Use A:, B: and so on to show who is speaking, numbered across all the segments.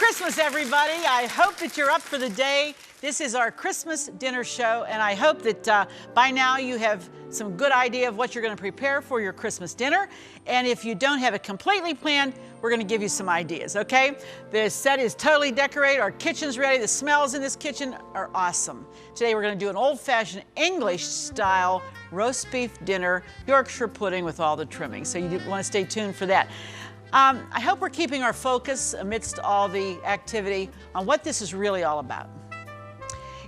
A: Christmas, everybody. I hope that you're up for the day. This is our Christmas dinner show, and I hope that by now you have some good idea of what you're going to prepare for your Christmas dinner. And if you don't have it completely planned, we're going to give you some ideas, okay? The set is totally decorated. Our kitchen's ready. The smells in this kitchen are awesome. Today we're going to do an old-fashioned English-style roast beef dinner, Yorkshire pudding with all the trimmings. So you want to stay tuned for that. I hope we're keeping our focus amidst all the activity on what this is really all about.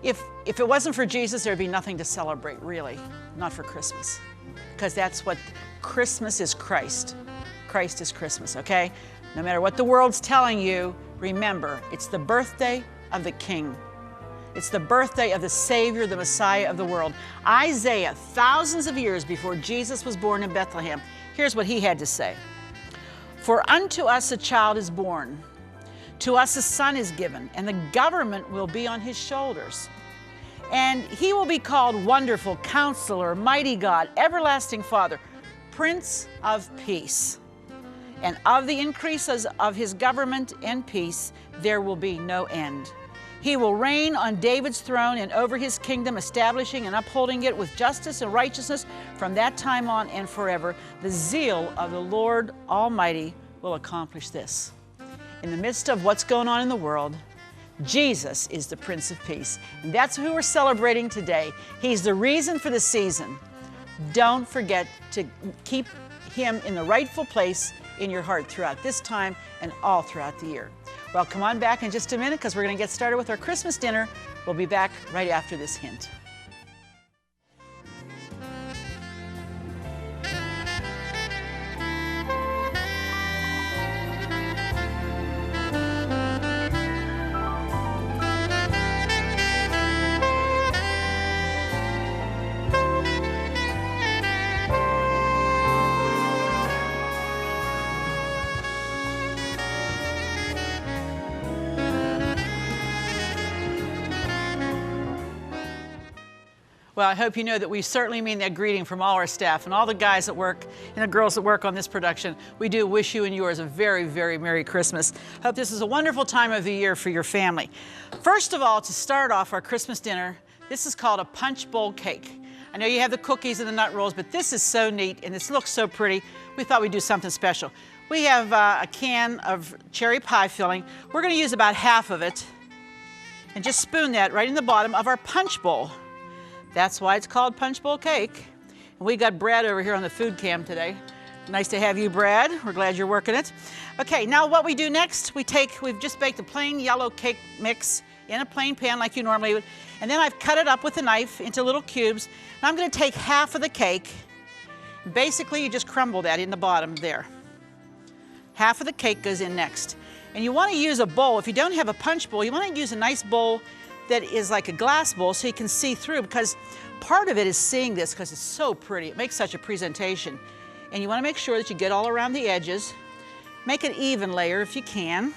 A: If it wasn't for Jesus, there'd be nothing to celebrate, really, not for Christmas. Because that's what Christmas is. Christ. Christ is Christmas, okay? No matter what the world's telling you, remember, it's the birthday of the King. It's the birthday of the Savior, the Messiah of the world. Isaiah, thousands of years before Jesus was born in Bethlehem, here's what he had to say. For unto us a child is born, to us a son is given, and the government will be on his shoulders. And he will be called Wonderful Counselor, Mighty God, Everlasting Father, Prince of Peace. And of the increases of his government and peace, there will be no end. He will reign on David's throne and over his kingdom, establishing and upholding it with justice and righteousness from that time on and forever. The zeal of the Lord Almighty will accomplish this. In the midst of what's going on in the world, Jesus is the Prince of Peace. And that's who we're celebrating today. He's the reason for the season. Don't forget to keep him in the rightful place in your heart throughout this time and all throughout the year. Well, come on back in just a minute because we're going to get started with our Christmas dinner. We'll be back right after this hint. Well, I hope you know that we certainly mean that greeting from all our staff and all the guys that work and the girls that work on this production. We do wish you and yours a very, very Merry Christmas. Hope this is a wonderful time of the year for your family. First of all, to start off our Christmas dinner, this is called a punch bowl cake. I know you have the cookies and the nut rolls, but this is so neat and this looks so pretty. We thought we'd do something special. We have a can of cherry pie filling. We're going to use about half of it and just spoon that right in the bottom of our punch bowl. That's why it's called punch bowl cake. And we got Brad over here on the food cam today. Nice to have you, Brad. We're glad you're working it. Okay, now what we do next, we've just baked a plain yellow cake mix in a plain pan like you normally would. And then I've cut it up with a knife into little cubes. And I'm going to take half of the cake. Basically, you just crumble that in the bottom there. Half of the cake goes in next. And you want to use a bowl. If you don't have a punch bowl, you want to use a nice bowl that is like a glass bowl so you can see through, because part of it is seeing this because it's so pretty. It makes such a presentation. And you want to make sure that you get all around the edges. Make an even layer if you can.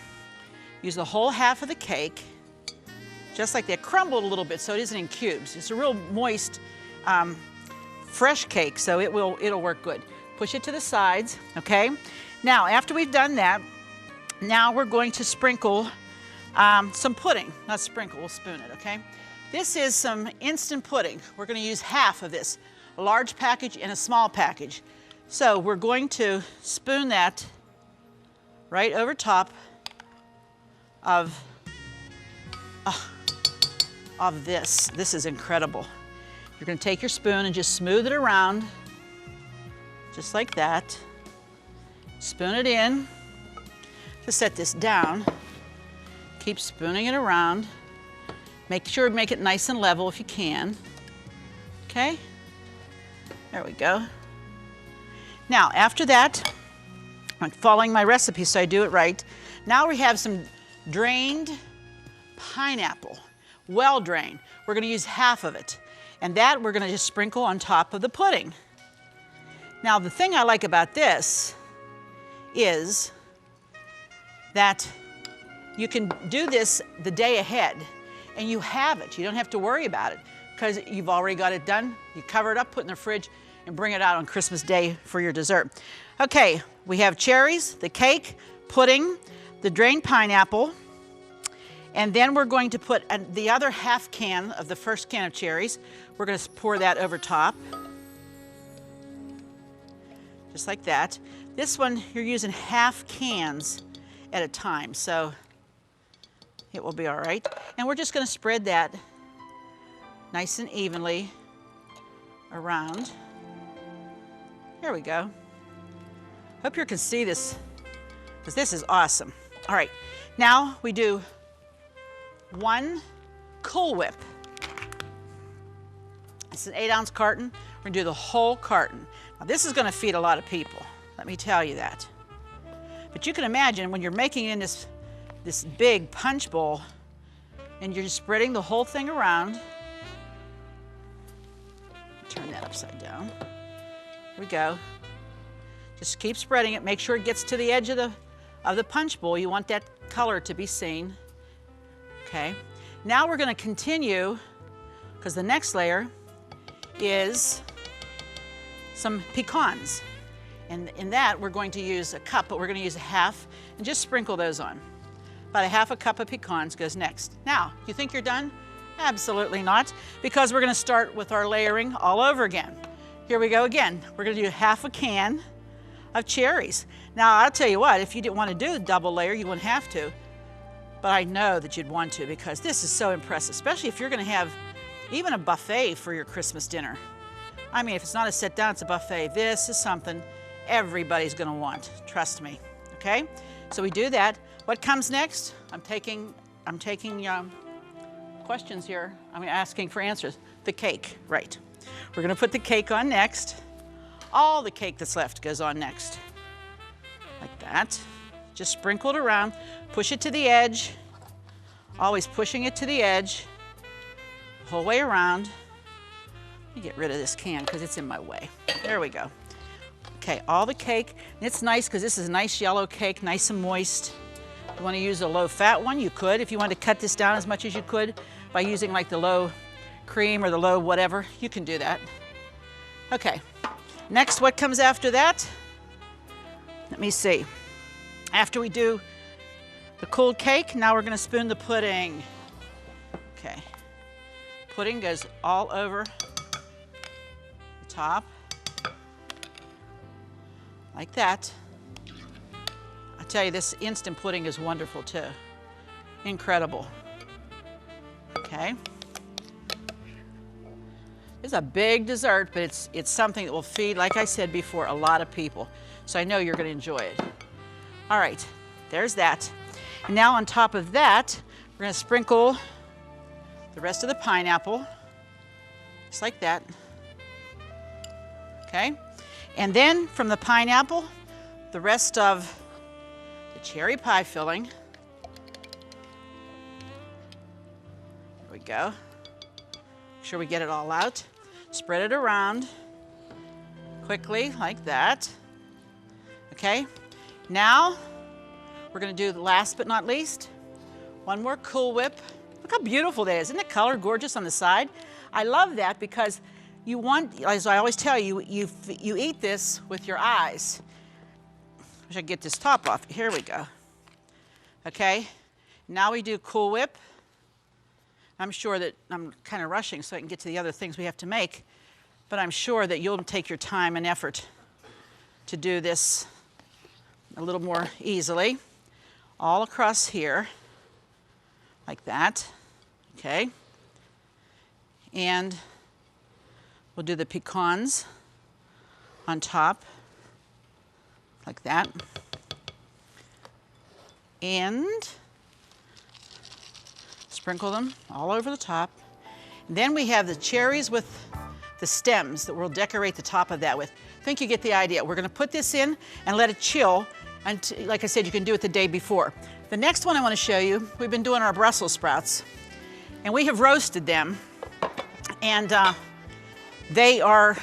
A: Use the whole half of the cake, just like that. Crumble it a little bit so it isn't in cubes. It's a real moist, fresh cake, so it'll work good. Push it to the sides, okay? Now, after we've done that, now we're going to sprinkle some pudding, not sprinkle, we'll spoon it, okay? This is some instant pudding. We're going to use half of this, a large package and a small package. So we're going to spoon that right over top of this. This is incredible. You're going to take your spoon and just smooth it around, just like that. Spoon it in. To set this down, keep spooning it around. Make it nice and level if you can. Okay? There we go. Now, after that, I'm following my recipe so I do it right. Now we have some drained pineapple, well drained. We're going to use half of it. And that we're going to just sprinkle on top of the pudding. Now, the thing I like about this is that you can do this the day ahead and you have it. You don't have to worry about it because you've already got it done. You cover it up, put it in the fridge, and bring it out on Christmas Day for your dessert. Okay, we have cherries, the cake, pudding, the drained pineapple, And then we're going to put the other half can of the first can of cherries. We're going to pour that over top. Just like that. This one, you're using half cans at a time, so it will be all right. And we're just going to spread that nice and evenly around. There we go. Hope you can see this, because this is awesome. All right, now we do 1 Cool Whip. It's an 8-ounce carton. We're gonna do the whole carton. Now this is gonna feed a lot of people, let me tell you that. But you can imagine when you're making it in this big punch bowl and you're just spreading the whole thing around. Turn that upside down. Here we go. Just keep spreading it. Make sure it gets to the edge of the punch bowl. You want that color to be seen. Okay. Now we're going to continue, because the next layer is some pecans. And in that, we're going to use a cup, but we're going to use a half and just sprinkle those on. About a half a cup of pecans goes next. Now, you think you're done? Absolutely not, because we're going to start with our layering all over again. Here we go again. We're going to do half a can of cherries. Now, I'll tell you what, if you didn't want to do the double layer, you wouldn't have to. But I know that you'd want to, because this is so impressive, especially if you're going to have even a buffet for your Christmas dinner. I mean, if it's not a sit down, it's a buffet. This is something everybody's going to want. Trust me. Okay? So we do that. What comes next? I'm taking questions here. I'm asking for answers. The cake, right. We're going to put the cake on next. All the cake that's left goes on next. Like that. Just sprinkle it around. Push it to the edge. Always pushing it to the edge. The whole way around. Let me get rid of this can because it's in my way. There we go. Okay, all the cake. And it's nice because this is a nice yellow cake, nice and moist. If you want to use a low fat one, you could. If you want to cut this down as much as you could by using like the low cream or the low whatever, you can do that. Okay, next, what comes after that? Let me see. After we do the cooled cake, now we're going to spoon the pudding. Okay, pudding goes all over the top, like that. I tell you, this instant pudding is wonderful too. Incredible. Okay. It's a big dessert, but it's something that will feed, like I said before, a lot of people. So I know you're going to enjoy it. All right, there's that. And now on top of that, we're going to sprinkle the rest of the pineapple, just like that. Okay? And then from the pineapple, the rest of the cherry pie filling. There we go. Make sure we get it all out. Spread it around quickly, like that. Okay? Now, we're going to do, last but not least, one more Cool Whip. Look how beautiful that is. Isn't the color gorgeous on the side? I love that because you want, as I always tell you, you eat this with your eyes. I should get this top off. Here we go. Okay? Now we do Cool Whip. I'm sure that I'm kind of rushing so I can get to the other things we have to make, but I'm sure that you'll take your time and effort to do this a little more easily. All across here, like that, okay? And we'll do the pecans on top, like that. And sprinkle them all over the top. And then we have the cherries with the stems that we'll decorate the top of that with. I think you get the idea. We're gonna put this in and let it chill. And like I said, you can do it the day before. The next one I want to show you, we've been doing our Brussels sprouts, and we have roasted them, and they are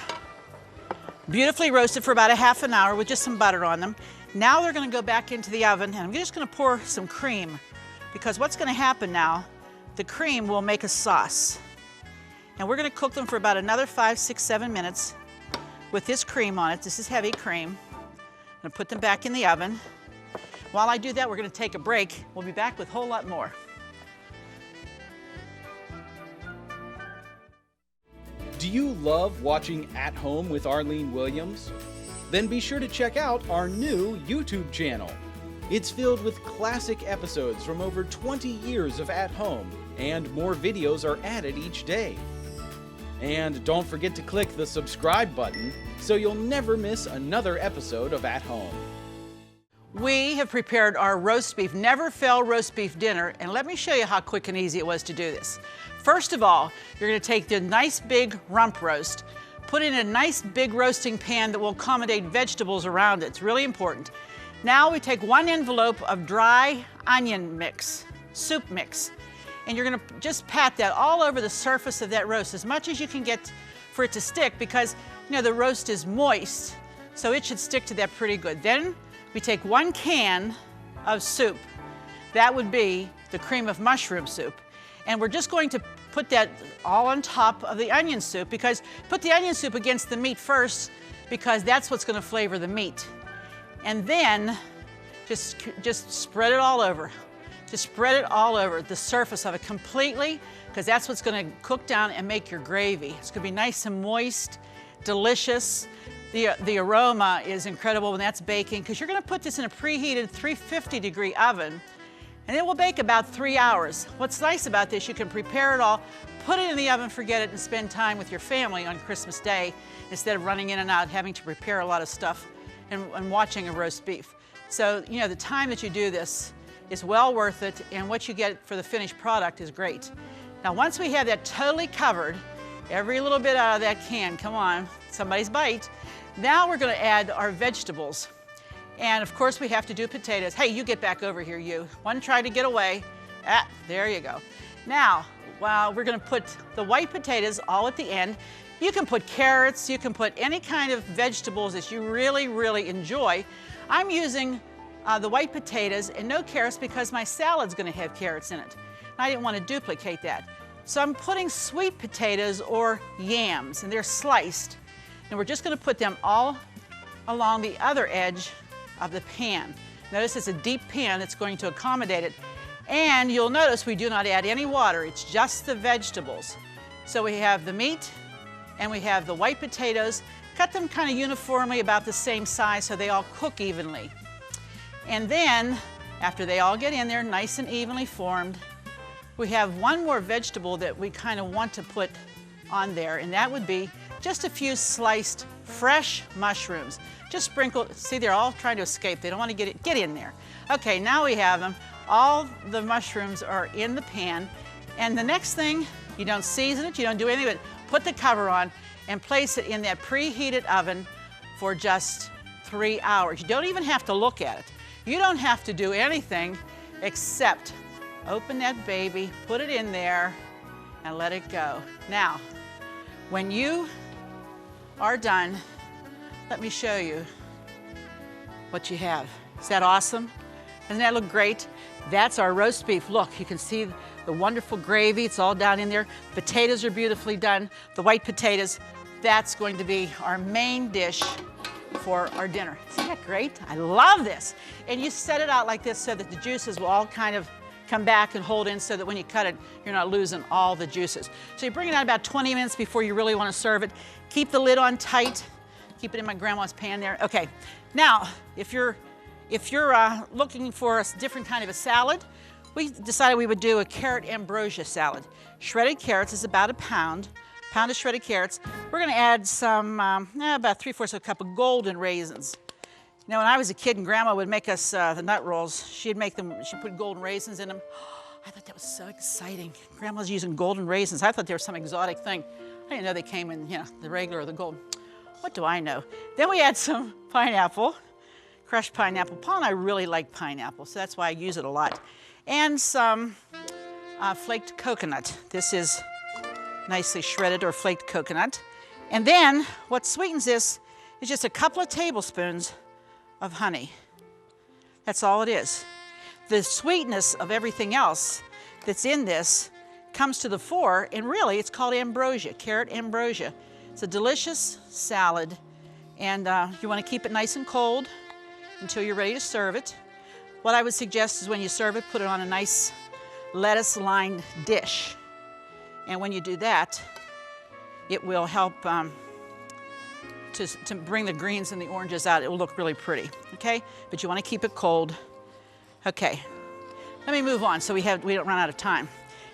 A: beautifully roasted for about a half an hour with just some butter on them. Now they're going to go back into the oven, and I'm just going to pour some cream, because what's going to happen now, the cream will make a sauce, and we're going to cook them for about another 5, 6, 7 minutes with this cream on it. This is heavy cream. I'm going to put them back in the oven. While I do that, we're going to take a break. We'll be back with a whole lot more.
B: Do you love watching At Home with Arlene Williams? Then be sure to check out our new YouTube channel. It's filled with classic episodes from over 20 years of At Home, and more videos are added each day. And don't forget to click the subscribe button so you'll never miss another episode of At Home.
A: We have prepared our roast beef, never fail roast beef dinner, and let me show you how quick and easy it was to do this. First of all, you're going to take the nice big rump roast, put it in a nice big roasting pan that will accommodate vegetables around it. It's really important. Now we take 1 envelope of dry onion mix, soup mix, and you're going to just pat that all over the surface of that roast as much as you can get for it to stick, because you know the roast is moist, so it should stick to that pretty good. Then we take 1 can of soup. That would be the cream of mushroom soup. And we're just going to put that all on top of the onion soup, because put the onion soup against the meat first, because that's what's going to flavor the meat. And then just spread it all over. Just spread it all over the surface of it completely, because that's what's going to cook down and make your gravy. It's going to be nice and moist, delicious. The aroma is incredible when that's baking, because you're going to put this in a preheated 350-degree oven, and it will bake about 3 hours. What's nice about this, you can prepare it all, put it in the oven, forget it, and spend time with your family on Christmas Day instead of running in and out, having to prepare a lot of stuff and watching a roast beef. So, you know, the time that you do this is well worth it, and what you get for the finished product is great. Now, once we have that totally covered, every little bit out of that can, come on, somebody's bite. Now we're going to add our vegetables. And of course we have to do potatoes. Hey, you get back over here, you. One tried to get away. Ah, there you go. Now, we're going to put the white potatoes all at the end. You can put carrots, you can put any kind of vegetables that you really, really enjoy. I'm using the white potatoes and no carrots because my salad's going to have carrots in it. I didn't want to duplicate that. So I'm putting sweet potatoes or yams, and they're sliced. And we're just going to put them all along the other edge of the pan. Notice it's a deep pan that's going to accommodate it. And you'll notice we do not add any water. It's just the vegetables. So we have the meat and we have the white potatoes. Cut them kind of uniformly about the same size so they all cook evenly. And then, after they all get in there nice and evenly formed, we have one more vegetable that we kind of want to put on there, and that would be just a few sliced fresh mushrooms. Just sprinkle, see, they're all trying to escape. They don't want to get in there. Okay, now we have them. All the mushrooms are in the pan. And the next thing, you don't season it, you don't do anything but put the cover on and place it in that preheated oven for just 3 hours. You don't even have to look at it. You don't have to do anything except open that baby, put it in there, and let it go. Now, when you are done, let me show you what you have. Is that awesome? Doesn't that look great? That's our roast beef. Look, you can see the wonderful gravy. It's all down in there. Potatoes are beautifully done. The white potatoes, that's going to be our main dish for our dinner. Isn't that great? I love this. And you set it out like this so that the juices will all kind of come back and hold in, so that when you cut it, you're not losing all the juices. So you bring it out about 20 minutes before you really want to serve it. Keep the lid on tight. Keep it in my grandma's pan there. Okay, now if you're looking for a different kind of a salad, we decided we would do a carrot ambrosia salad. Shredded carrots is about a pound of shredded carrots. We're going to add some, about 3/4 of a cup of golden raisins. You know, when I was a kid and Grandma would make us the nut rolls, she'd put golden raisins in them. I thought that was so exciting. Grandma's using golden raisins. I thought they were some exotic thing. I didn't know they came in, you know, the regular or the golden. What do I know? Then we add some pineapple, crushed pineapple. Paul and I really like pineapple, so that's why I use it a lot. And some flaked coconut. This is nicely shredded or flaked coconut. And then what sweetens this is just a couple of tablespoons of honey. That's all it is. The sweetness of everything else that's in this comes to the fore, and really it's called ambrosia, carrot ambrosia. It's a delicious salad, and you want to keep it nice and cold until you're ready to serve it. What I would suggest is when you serve it, put it on a nice lettuce-lined dish. And when you do that, It will help to bring the greens and the oranges out. It will look really pretty, okay? But you want to keep it cold. Okay, let me move on so we don't run out of time.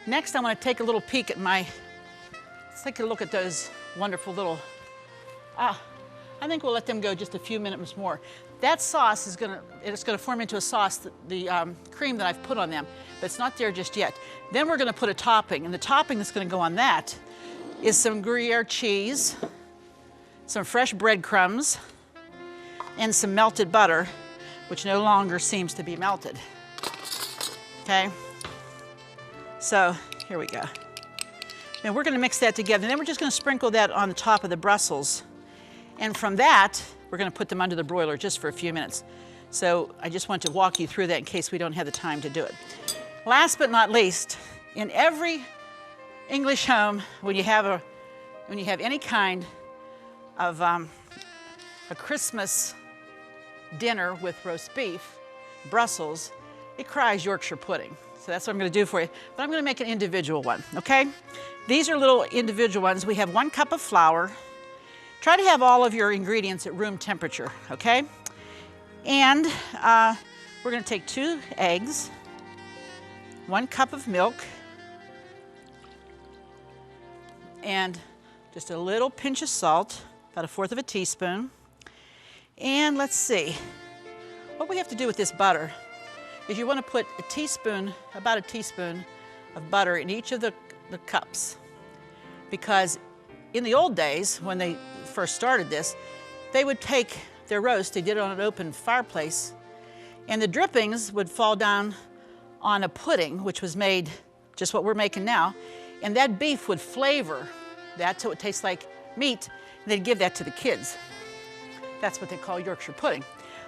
A: Next, I want to take a little peek at let's take a look at those wonderful little, I think we'll let them go just a few minutes more. That sauce is gonna form into a sauce, the cream that I've put on them, but it's not there just yet. Then we're gonna put a topping, and the topping that's gonna go on that is some Gruyere cheese, some fresh breadcrumbs, and some melted butter, which no longer seems to be melted. Okay? So, here we go. And we're gonna mix that together, and then we're just gonna sprinkle that on the top of the Brussels. And from that, we're gonna put them under the broiler just for a few minutes. So I just want to walk you through that in case we don't have the time to do it. Last but not least, in every English home, when you have any kind of a Christmas dinner with roast beef, Brussels, it cries Yorkshire pudding. So that's what I'm gonna do for you. But I'm gonna make an individual one, okay? These are little individual ones. We have 1 cup of flour. Try to have all of your ingredients at room temperature, okay? And we're gonna take 2 eggs, 1 cup of milk, and just a little pinch of salt, about 1/4 of a teaspoon. And let's see, what we have to do with this butter is you want to put about a teaspoon of butter in each of the cups. Because in the old days, when they first started this, they would take their roast, they did it on an open fireplace, and the drippings would fall down on a pudding, which was made just what we're making now, and that beef would flavor that so it tastes like meat, and they'd give that to the kids. That's what they call Yorkshire pudding.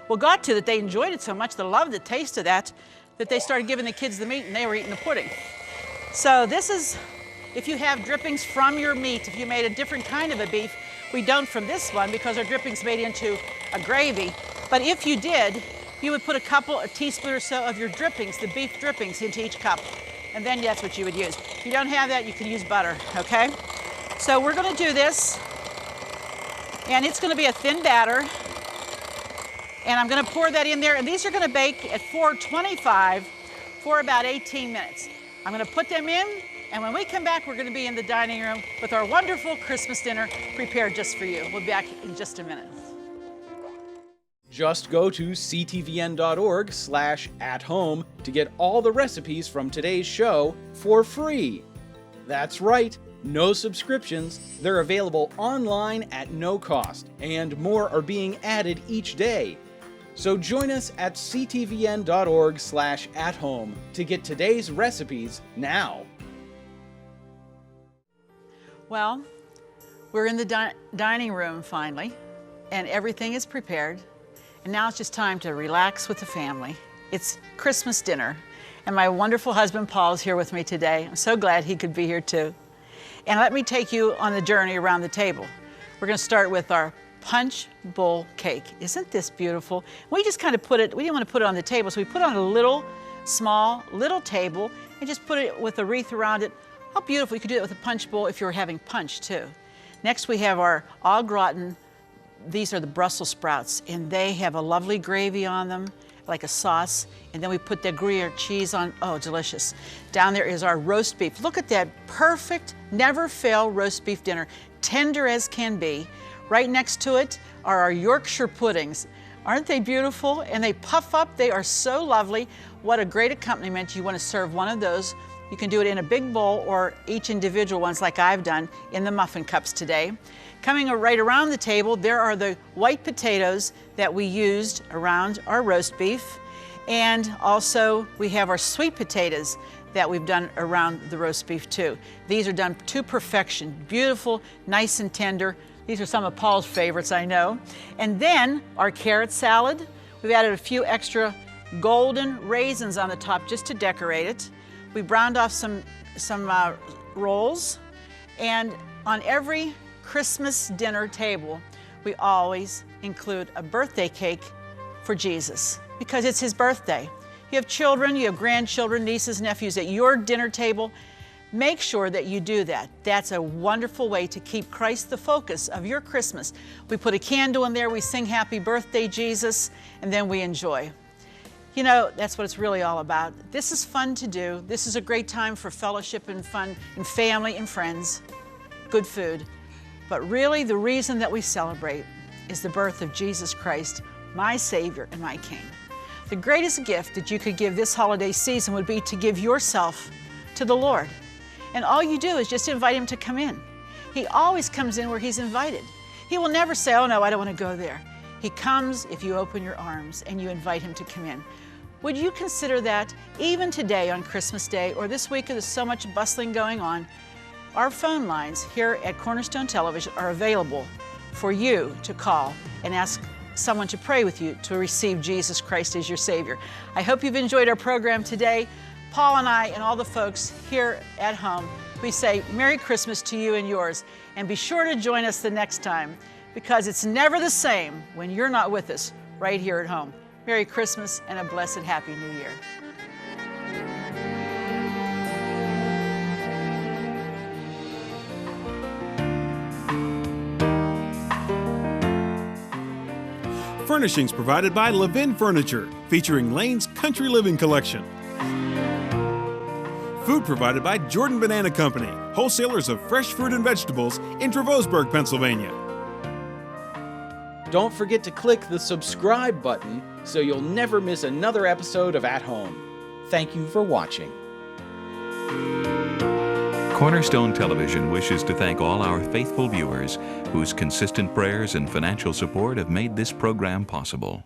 A: Well, got to that they enjoyed it so much, they loved the taste of that they started giving the kids the meat and they were eating the pudding. So this is, if you have drippings from your meat, if you made a different kind of a beef, we don't from this one because our dripping's made into a gravy. But if you did, you would put a teaspoon or so of your drippings, the beef drippings, into each cup. And then that's what you would use. If you don't have that, you can use butter, okay? So we're gonna do this, and it's gonna be a thin batter. And I'm gonna pour that in there, and these are gonna bake at 425 for about 18 minutes. I'm gonna put them in, and when we come back, we're gonna be in the dining room with our wonderful Christmas dinner prepared just for you. We'll be back in just a minute.
B: Just go to ctvn.org/athome to get all the recipes from today's show for free. That's right, no subscriptions. They're available online at no cost, and more are being added each day. So join us at ctvn.org/athome to get today's recipes now.
A: Well, we're in the dining room finally, and everything is prepared. And now it's just time to relax with the family. It's Christmas dinner, and my wonderful husband Paul is here with me today. I'm so glad he could be here too. And let me take you on the journey around the table. We're gonna start with our punch bowl cake. Isn't this beautiful? We just kind of we didn't want to put it on the table, so we put it on a small table and just put it with a wreath around it. How beautiful. You could do it with a punch bowl if you were having punch too. Next we have our au gratin. These are the Brussels sprouts, and they have a lovely gravy on them, like a sauce, and then we put the Gruyere cheese on. Oh, delicious. Down there is our roast beef. Look at that perfect, never fail roast beef dinner, tender as can be. Right next to it are our Yorkshire puddings. Aren't they beautiful? And they puff up. They are so lovely. What a great accompaniment. You want to serve one of those. You can do it in a big bowl or each individual ones like I've done in the muffin cups today. Coming right around the table, there are the white potatoes that we used around our roast beef. And also we have our sweet potatoes that we've done around the roast beef too. These are done to perfection. Beautiful, nice and tender. These are some of Paul's favorites, I know. And then our carrot salad. We've added a few extra golden raisins on the top just to decorate it. We browned off some rolls. And on every Christmas dinner table, we always include a birthday cake for Jesus because it's his birthday. You have children, you have grandchildren, nieces, nephews at your dinner table. Make sure that you do that. That's a wonderful way to keep Christ the focus of your Christmas. We put a candle in there, we sing Happy Birthday, Jesus, and then we enjoy. You know, that's what it's really all about. This is fun to do. This is a great time for fellowship and fun and family and friends, good food. But really the reason that we celebrate is the birth of Jesus Christ, my Savior and my King. The greatest gift that you could give this holiday season would be to give yourself to the Lord. And all you do is just invite Him to come in. He always comes in where He's invited. He will never say, oh no, I don't want to go there. He comes if you open your arms and you invite Him to come in. Would you consider that even today on Christmas Day or this week there's so much bustling going on, our phone lines here at Cornerstone Television are available for you to call and ask someone to pray with you to receive Jesus Christ as your Savior. I hope you've enjoyed our program today. Paul and I and all the folks here at home, we say Merry Christmas to you and yours. And be sure to join us the next time, because it's never the same when you're not with us right here at home. Merry Christmas and a blessed Happy New Year.
C: Furnishings provided by Levin Furniture, featuring Lane's Country Living Collection. Food provided by Jordan Banana Company, wholesalers of fresh fruit and vegetables in Trevosburg, Pennsylvania.
B: Don't forget to click the subscribe button so you'll never miss another episode of At Home. Thank you for watching.
D: Cornerstone Television wishes to thank all our faithful viewers whose consistent prayers and financial support have made this program possible.